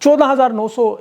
14,900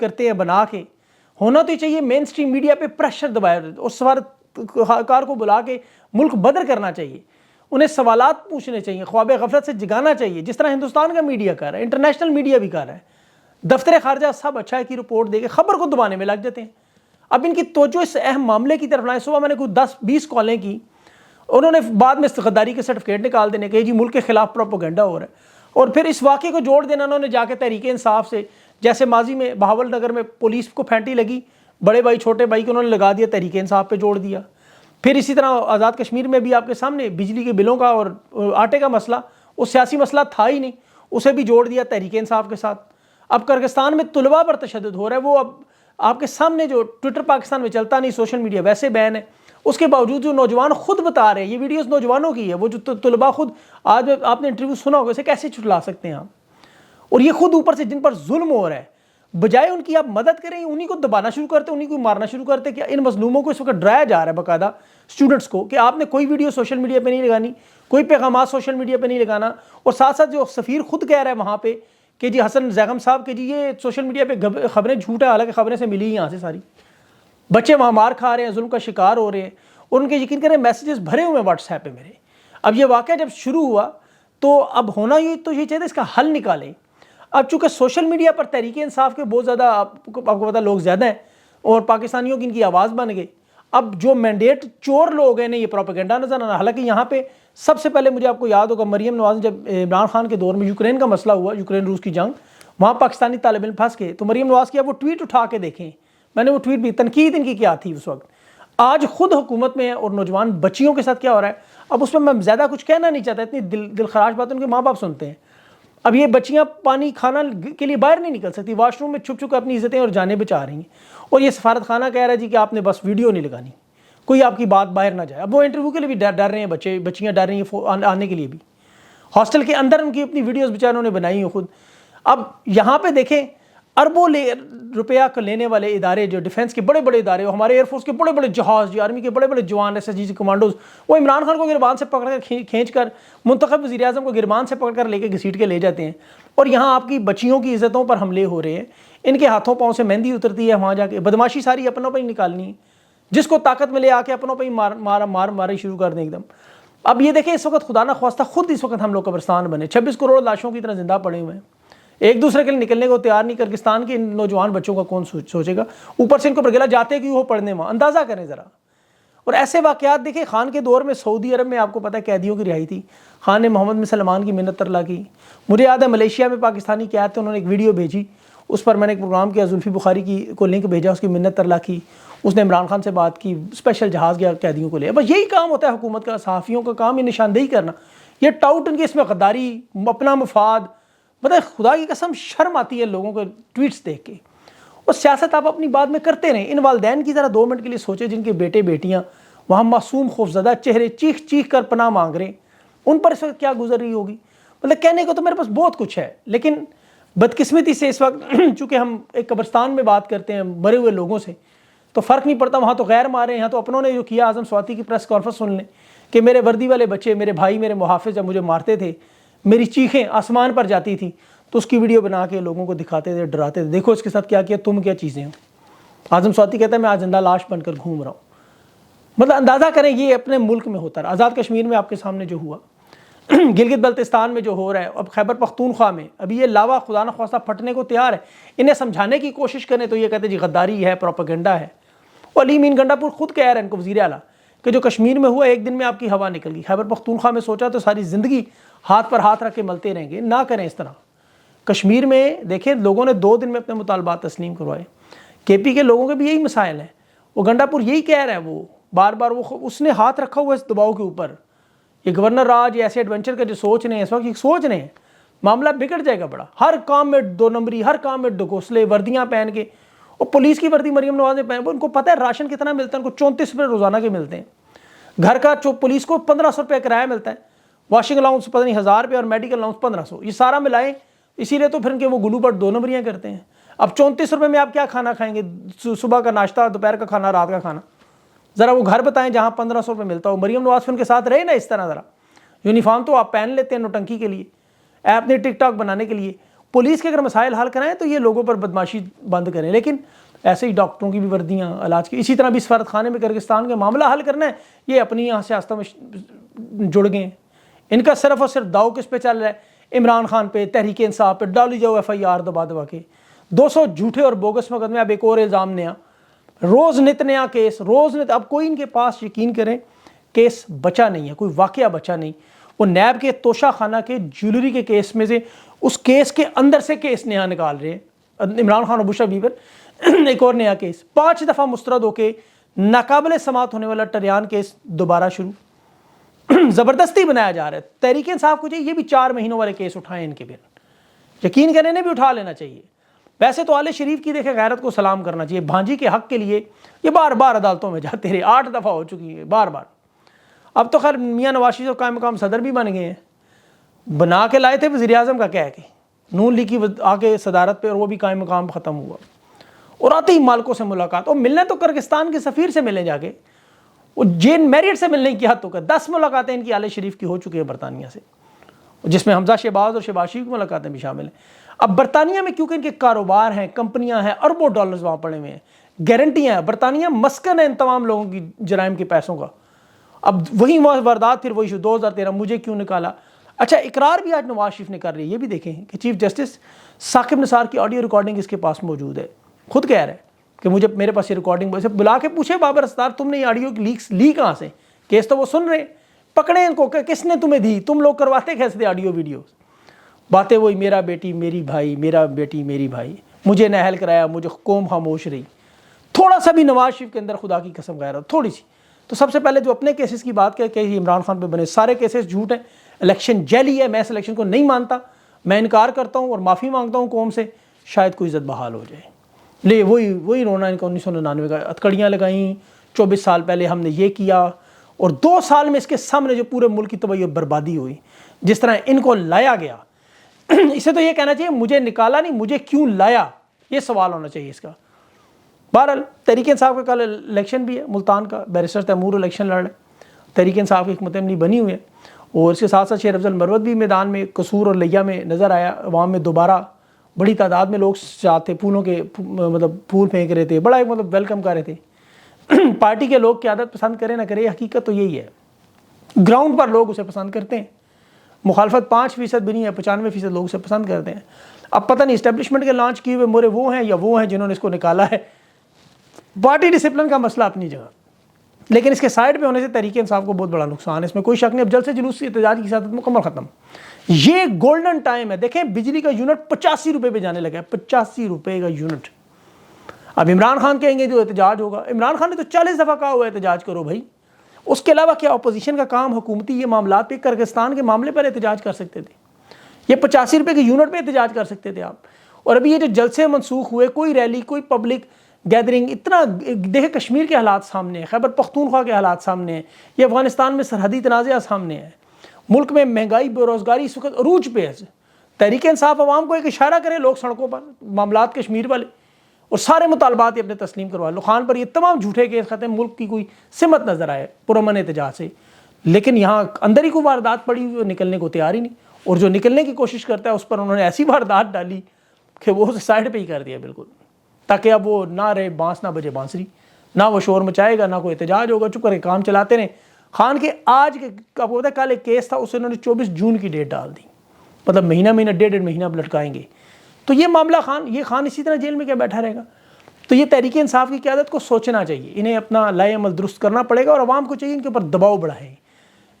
کرتے ہیں بنا کے. ہونا تو چاہیے مین سٹریم میڈیا پہ پریشر دبایا اور سفارتکار کو بلا کے ملک بدر کرنا چاہیے, انہیں سوالات پوچھنے چاہیے, خواب غفلت سے جگانا چاہیے, جس طرح ہندوستان کا میڈیا کر رہا ہے, انٹرنیشنل میڈیا بھی کر رہا ہے. دفتر خارجہ سب اچھا ہے کی رپورٹ دے کے خبر کو دبانے میں لگ جاتے ہیں. اب ان کی توجہ اس اہم معاملے کی طرف لائیں. صبح میں نے کوئی 10-20 کالیں کی, انہوں نے بعد میں غداری کے سرٹیفکیٹ نکال دینے کہ جی ملک کے خلاف پروپیگنڈا ہو رہا ہے, اور پھر اس واقعے کو جوڑ دینا انہوں نے جا کے تحریک انصاف سے, جیسے ماضی میں بہاول نگر میں پولیس کو پھینٹی لگی, بڑے بھائی چھوٹے بھائی کو انہوں نے لگا دیا, تحریک انصاف پہ جوڑ دیا. پھر اسی طرح آزاد کشمیر میں بھی آپ کے سامنے بجلی کے بلوں کا اور آٹے کا مسئلہ, وہ سیاسی مسئلہ تھا ہی نہیں, اسے بھی جوڑ دیا تحریک انصاف کے ساتھ. اب کرغستان میں طلباء پر تشدد ہو رہا ہے, وہ اب آپ کے سامنے جو ٹویٹر پاکستان میں چلتا نہیں, سوشل میڈیا ویسے بین ہے, اس کے باوجود جو نوجوان خود بتا رہے ہیں, یہ ویڈیوز نوجوانوں کی ہے, وہ جو طلباء خود, آج آپ نے انٹرویو سنا ہوگا, اسے کیسے چھٹلا سکتے ہیں آپ, اور یہ خود اوپر سے جن پر ظلم ہو رہا ہے, بجائے ان کی آپ مدد کریں انہی کو دبانا شروع کرتے, انہی کو مارنا شروع کرتے. کہ ان مظلوموں کو اس وقت ڈرایا جا رہا ہے باقاعدہ اسٹوڈنٹس کو کہ آپ نے کوئی ویڈیو سوشل میڈیا پہ نہیں لگانی, کوئی پیغامات سوشل میڈیا پہ نہیں لگانا. اور ساتھ ساتھ جو سفیر خود کہہ رہا ہے وہاں پہ کہ جی حسن زیغم صاحب کہ جی یہ سوشل میڈیا پہ خبریں جھوٹ ہے, حالانکہ خبریں سے ملی یہاں سے ساری. بچے وہاں مار کھا رہے ہیں, ظلم کا شکار ہو رہے ہیں, اور ان کے یقین کریں میسیجز بھرے ہوئے ہیں واٹس ایپ پہ میرے. اب یہ واقعہ جب شروع ہوا تو اب ہونا یہ تو یہ چاہتے اس کا حل نکالیں. اب چونکہ سوشل میڈیا پر تحریک انصاف کے بہت زیادہ آپ کو پتہ لوگ زیادہ ہیں, اور پاکستانیوں کی ان کی آواز بن گئی. اب جو مینڈیٹ چور لوگ ہیں یہ پروپیگنڈا نظر آنا. حالانکہ یہاں پہ سب سے پہلے مجھے آپ کو یاد ہوگا مریم نواز, جب عمران خان کے دور میں یوکرین کا مسئلہ ہوا, یوکرین روس کی جنگ, وہاں پاکستانی طالب علم پھنس گئے, تو مریم نواز کی آپ وہ ٹویٹ اٹھا کے دیکھیں, میں نے وہ ٹویٹ بھی, تنقید ان کی کیا تھی اس وقت. آج خود حکومت میں ہے اور نوجوان بچیوں کے ساتھ کیا ہو رہا ہے. اب اس میں زیادہ کچھ کہنا نہیں چاہتا, اتنی دل خراش بات ان کے ماں باپ سنتے ہیں. اب یہ بچیاں پانی کھانا کے لیے باہر نہیں نکل سکتی, واش روم میں چھپ چھپ اپنی عزتیں اور جانیں بچا رہی ہیں, اور یہ سفارت خانہ کہہ رہا ہے جی کہ آپ نے بس ویڈیو نہیں لگانی, کوئی آپ کی بات باہر نہ جائے. اب وہ انٹرویو کے لیے بھی ڈر رہے ہیں, بچیاں ڈر رہی ہیں آنے کے لیے بھی. ہاسٹل کے اندر ان کی اپنی ویڈیوز بیچاروں نے بنائی ہیں خود. اب یہاں پہ دیکھیں اربوں روپیہ لینے والے ادارے, جو ڈیفنس کے بڑے بڑے ادارے, ہمارے ایئر فورس کے بڑے بڑے جہاز, جو آرمی کے بڑے بڑے جوان, ایس ایس جی کمانڈوز, وہ عمران خان کو گربان سے پکڑ کر کھینچ کر منتخب وزیر اعظم کو گربان سے پکڑ کر لے کے گھسیٹ کے لے جاتے ہیں. اور یہاں آپ کی بچیوں کی عزتوں پر حملے ہو رہے ہیں, ان کے ہاتھوں پاؤں سے مہندی اترتی ہے, وہاں جا کے بدماشی ساری اپنوں پہ ہی نکالنی ہے, جس کو طاقت ملے آ کے اپنوں پہ ہی مارے شروع کر دیں ایک دم. اب یہ دیکھیں اس وقت خدا نہ خواستہ خود اس وقت ہم لوگ قبرستان بنے, 26 کروڑ لاشوں کی طرح زندہ پڑے ہوئے ہیں, ایک دوسرے کے لیے نکلنے کو تیار نہیں. کرغستان کے نوجوان بچوں کا کون سوچے گا, اوپر سے ان کو برگلا جاتے کہ وہ پڑھنے وہاں, اندازہ کریں ذرا. اور ایسے واقعات دیکھیں, خان کے دور میں سعودی عرب میں آپ کو پتہ ہے قیدیوں کی رہائی تھی, خان نے محمد بن سلمان کی منت ترلا کی. مجھے یاد ہے ملیشیا میں پاکستانی قید تھے, انہوں نے ایک ویڈیو بھیجی, اس پر میں نے ایک پروگرام کیا, زلفی بخاری کی کو لنک بھیجا, اس کی منت ترلا کی, اس نے عمران خان سے بات کی, اسپیشل جہاز گیا قیدیوں کو لے. بس یہی کام ہوتا ہے حکومت کا, صحافیوں کا کام یہ نشاندہی کرنا, یہ ٹاؤٹ ان کی اس میں غداری, اپنا مفاد. پتہ خدا کی قسم شرم آتی ہے لوگوں کو ٹویٹس دیکھ کے. اور سیاست آپ اپنی بات میں کرتے رہیں, ان والدین کی ذرا 2 منٹ کے لیے سوچیں جن کے بیٹے بیٹیاں وہاں معصوم خوفزدہ چہرے چیخ چیخ کر پناہ مانگ رہے ہیں, ان پر اس وقت کیا گزر رہی ہوگی. مطلب کہنے کو تو میرے پاس بہت کچھ ہے, لیکن بدقسمتی سے اس وقت چونکہ ہم ایک قبرستان میں بات کرتے ہیں مرے ہوئے لوگوں سے, تو فرق نہیں پڑتا, وہاں تو غیر مارے ہیں, یہاں تو اپنوں نے جو کیا. اعظم سواتی کی پریس کانفرنس سن لیں کہ میرے وردی والے بچے, میرے بھائی, میرے محافظ جب مجھے مارتے تھے, میری چیخیں آسمان پر جاتی تھی, تو اس کی ویڈیو بنا کے لوگوں کو دکھاتے تھے, ڈراتے تھے, دیکھو اس کے ساتھ کیا کیا, تم کیا چیزیں ہو. اعظم سواتی کہتا ہے میں آج زندہ لاش بن کر گھوم رہا ہوں. مطلب اندازہ کریں یہ اپنے ملک میں ہوتا رہا. آزاد کشمیر میں آپ کے سامنے جو ہوا, گلگت بلتستان میں جو ہو رہا ہے, اب خیبر پختونخوا میں, ابھی یہ لاوا خدا نہ خواستہ پھٹنے کو تیار ہے. انہیں سمجھانے کی کوشش کریں تو یہ کہتے ہیں جی غداری ہے, پروپیگنڈا ہے. اور علی مین گنڈا پور خود کہہ رہے ہیں ان کو وزیر اعلیٰ کہ جو کشمیر میں ہوا ایک دن میں آپ کی ہوا نکل گئی. خیبر پختونخوا میں سوچا تو ساری زندگی ہاتھ پر ہاتھ رکھ کے ملتے رہیں گے. نہ کریں اس طرح. کشمیر میں دیکھیں لوگوں نے 2 دن میں اپنے مطالبات تسلیم کروائے. کے پی کے لوگوں کے بھی یہی مسائل ہیں. وہ گنڈا پور یہی کہہ رہا ہے, وہ بار بار اس نے ہاتھ رکھا ہوا اس دباؤ کے اوپر. یہ گورنر راج ایسے ایڈونچر کا جو سوچ رہے ہیں اس وقت, یہ سوچ رہے ہیں معاملہ بگڑ جائے گا بڑا. ہر کام میں 2 نمبری, ہر کام میں ڈگوسلے, وردیاں پہن کے. اور پولیس کی وردی مریم نواز نے پہن, ان کو پتہ ہے راشن کتنا ملتا ہے, ان کو 34 روپے روزانہ کے ملتے ہیں. گھر کا پولیس کو 1500 روپے کرایہ ملتا ہے, واشنگ الاؤنس پتہ نہیں 1000 روپے, اور میڈیکل الاؤنس 1500. یہ سارا ملائیں, اسی لیے تو پھر ان کے وہ گلو بٹ 2 نمبریاں کرتے ہیں. اب 34 روپے میں آپ کیا کھانا کھائیں گے, صبح کا ناشتہ, دوپہر کا کھانا, رات کا کھانا. ذرا وہ گھر بتائیں جہاں 1500 روپے ملتا ہو. مریم نواز ان کے ساتھ رہے نا اس طرح. ذرا یونیفارم تو آپ پہن لیتے ہیں نوٹنکی کے لیے, اپنے ٹک ٹاک بنانے کے لیے. پولیس کے اگر مسائل حل کرائیں تو یہ لوگوں پر بدماشی بند کریں، لیکن ایسے ہی ڈاکٹروں کی بھی وردیاں علاج کی، اسی طرح بھی سفارت خانے میں کرغزستان کا معاملہ حل کرنا ہے، یہ اپنی یہاں سیاستوں میں جڑ گئے ہیں۔ ان کا صرف اور صرف داؤ کس پہ چل رہا ہے؟ عمران خان پہ، تحریک انصاف پہ ڈالی جاؤ FIR دبا دبا کے، 200 جھوٹے اور بوگس مقدمے، اب ایک اور الزام نیا، روز نت نیا کیس، روز نت، اب کوئی ان کے پاس یقین کریں کیس بچا نہیں ہے، کوئی واقعہ بچا نہیں۔ وہ نیب کے توشہ خانہ کے جیولری کے کیس میں سے اس کیس کے اندر سے کیس نیا نکال رہے ہیں، عمران خان اور بشا بی پر ایک اور نیا کیس، 5 دفعہ مسترد ہو کے ناقابل سماعت ہونے والا ٹریان کیس دوبارہ شروع، زبردستی بنایا جا رہا ہے۔ تحریک انصاف کو چاہیے یہ بھی 4 مہینوں والے کیس اٹھائیں ان کے پھر، یقین کریں انہیں بھی اٹھا لینا چاہیے۔ ویسے تو آل شریف کی دیکھیں غیرت کو سلام کرنا چاہیے، بھانجی کے حق کے لیے یہ بار بار عدالتوں میں جاتے رہے، 8 دفعہ ہو چکی ہے بار بار۔ اب تو خیر میاں نواز شریف قائم مقام صدر بھی بن گئے ہیں، بنا کے لائے تھے وزیر اعظم کا کہہ کے، نون لیگ کی آ کے صدارت پہ، اور وہ بھی قائم مقام ختم ہوا، اور آتے ہی مالکوں سے ملاقات، اور ملنے تو کرغزستان کے سفیر سے ملیں جا کے، وہ جین میریٹ سے ملنے کی حد تو کر 10 ملاقاتیں ان کی آل شریف کی ہو چکی ہیں برطانیہ سے، جس میں حمزہ شہباز اور شہباز شریف کی ملاقاتیں بھی شامل ہیں۔ اب برطانیہ میں کیونکہ ان کے کاروبار ہیں، کمپنیاں ہیں، اربوں ڈالرز وہاں پڑے ہوئے ہیں، گارنٹیاں ہیں، برطانیہ مسکن ہے ان تمام لوگوں کی جرائم کے پیسوں کا۔ اب وہی واردات پھر وہی 2013 مجھے کیوں نکالا۔ اچھا اقرار بھی آج نواز شریف نے کر رہی ہے، یہ بھی دیکھیں کہ چیف جسٹس ثاقب نثار کی آڈیو ریکارڈنگ اس کے پاس موجود ہے، خود کہہ رہا ہے کہ میرے پاس یہ ریکارڈنگ، بلا کے پوچھے بابر استار تم نے یہ آڈیو لی کہاں سے، کیس تو وہ سن رہے ہیں، پکڑے ان کو کہ کس نے تمہیں دی، تم لوگ کرواتے کیسے تھے آڈیو ویڈیوز، باتیں وہی میرا بیٹی میری بھائی، میرا بیٹی میری بھائی، مجھے نااہل کرایا، مجھے قوم خاموش رہی۔ تھوڑا سا بھی نواز شریف کے اندر خدا کی قسم غیرت تھوڑی سی، تو سب سے پہلے جو اپنے کیسز کی بات کہ عمران خان پہ بنے سارے کیسز جھوٹ ہیں، الیکشن جعلی ہے، میں اس الیکشن کو نہیں مانتا، میں انکار کرتا ہوں اور معافی مانگتا ہوں قوم سے، شاید کوئی عزت بحال ہو جائے۔ لے وہی رونا ان کا 1999 کا، ہتکڑیاں لگائیں، 24 سال پہلے ہم نے یہ کیا، اور 2 سال میں اس کے سامنے جو پورے ملک کی تباہی اور بربادی ہوئی، جس طرح ان کو لایا گیا، اسے تو یہ کہنا چاہیے مجھے نکالا نہیں، مجھے کیوں لایا، یہ سوال ہونا چاہیے اس کا۔ بہرحال تحریک انصاف کا کل الیکشن بھی ہے، ملتان کا بیرسٹر تیمور الیکشن لڑ رہے ہیں، تحریک انصاف کی حکمت عملی بنی ہوئی ہے، اور اس کے ساتھ ساتھ شیر افضل مروت بھی میدان میں قصور اور لیا میں نظر آیا، عوام میں دوبارہ بڑی تعداد میں لوگ ساتھ تھے، پھولوں کے پھول پھینک رہے تھے، بڑا ویلکم کر رہے تھے۔ پارٹی کے لوگ قیادت پسند کرے نہ کرے، حقیقت تو یہی ہے، گراؤنڈ پر لوگ اسے پسند کرتے ہیں، مخالفت 5% بھی نہیں ہے، 95% لوگ اسے پسند کرتے ہیں۔ اب پتہ نہیں اسٹیبلشمنٹ کے لانچ کیے ہوئے مورے وہ ہیں یا وہ ہیں جنہوں نے اس کو نکالا ہے، پارٹی ڈسپلن کا مسئلہ اپنی جگہ، لیکن اس کے سائڈ پہ ہونے سے تحریک انصاف کو بہت بڑا نقصان ہے، اس میں کوئی شک نہیں۔ اب جلد سے جلوس سے احتجاج کی سیاست مکمل ختم، یہ گولڈن ٹائم ہے۔ دیکھیں بجلی کا یونٹ 85 روپے پہ جانے لگا ہے، 85 روپے کا یونٹ۔ اب عمران خان کہیں گے جو احتجاج ہوگا، عمران خان نے تو 40 دفعہ کہا ہوا احتجاج کرو بھائی، اس کے علاوہ کیا اپوزیشن کا کام حکومتی یہ معاملات پہ، کرغزستان کے معاملے پر احتجاج کر سکتے تھے، یہ 85 روپے کے یونٹ پہ احتجاج کر سکتے تھے آپ۔ اور ابھی یہ جو جلسے منسوخ ہوئے، کوئی ریلی، کوئی پبلک گیدرنگ، اتنا دیکھیں کشمیر کے حالات سامنے ہیں، خیبر پختونخوا کے حالات سامنے ہیں، یہ افغانستان میں سرحدی تنازع سامنے ہیں، ملک میں مہنگائی بے روزگاری اس وقت عروج پہ ہے۔ تحریک انصاف عوام کو ایک اشارہ کرے، لوگ سڑکوں پر، معاملات کشمیر والے، اور سارے مطالبات یہ اپنے تسلیم کروا لو، خان پر یہ تمام جھوٹے کیس ختم، ملک کی کوئی سمت نظر آئے پرامن احتجاج سے، لیکن یہاں اندر ہی کوئی واردات پڑی ہوئی، نکلنے کو تیار ہی نہیں، اور جو نکلنے کی کوشش کرتا ہے اس پر انہوں نے ایسی واردات ڈالی کہ وہ اسے سائڈ پہ ہی کر دیا بالکل، تاکہ اب وہ نہ رہے بانس نہ بجے بانسری، نہ وہ شور مچائے گا، نہ کوئی احتجاج ہوگا، چپ کر کے کام چلاتے رہیں۔ خان کے آج کے کل ایک کیس تھا، اسے انہوں نے 24 جون کی ڈیٹ ڈال دی، مطلب مہینہ 1.5 مہینہ اب لٹکائیں گے، تو یہ معاملہ یہ خان اسی طرح جیل میں کیا بیٹھا رہے گا؟ تو یہ تحریک انصاف کی قیادت کو سوچنا چاہیے، انہیں اپنا لائے عمل درست کرنا پڑے گا، اور عوام کو چاہیے ان کے اوپر دباؤ بڑھائیں،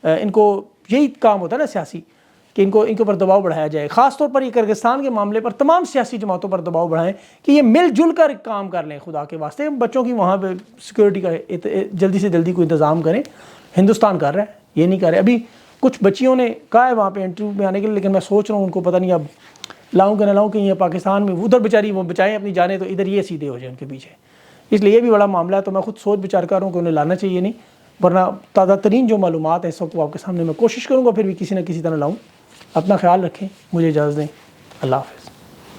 ان کو یہی کام ہوتا ہے نا سیاسی، کہ ان کے اوپر دباؤ بڑھایا جائے، خاص طور پر یہ کرغزستان کے معاملے پر تمام سیاسی جماعتوں پر دباؤ بڑھائیں کہ یہ مل جل کر کام کر لیں، خدا کے واسطے بچوں کی وہاں پہ سیکورٹی کا جلدی سے جلدی کوئی انتظام کریں۔ ہندوستان کر رہا ہے، یہ نہیں کر رہے، ابھی کچھ بچیوں نے کہا ہے وہاں پہ انٹرویو میں آنے کے لیے، لیکن میں سوچ رہا ہوں ان کو پتہ نہیں اب لاؤں کہ نہ لاؤں، کہ یہ پاکستان میں ادھر بیچاری وہ بچائیں اپنی جانیں تو ادھر یہ سیدھے ہو جائیں ان کے پیچھے، اس لیے یہ بھی بڑا معاملہ ہے۔ تو میں خود سوچ بچار کر رہا ہوں کہ انہیں لانا چاہیے نہیں، ورنہ تازہ ترین جو معلومات ہیں اس وقت وہ آپ کے سامنے میں کوشش کروں گا، پھر بھی کسی نہ کسی طرح لاؤں۔ اپنا خیال رکھیں، مجھے اجازت دیں، اللہ حافظ۔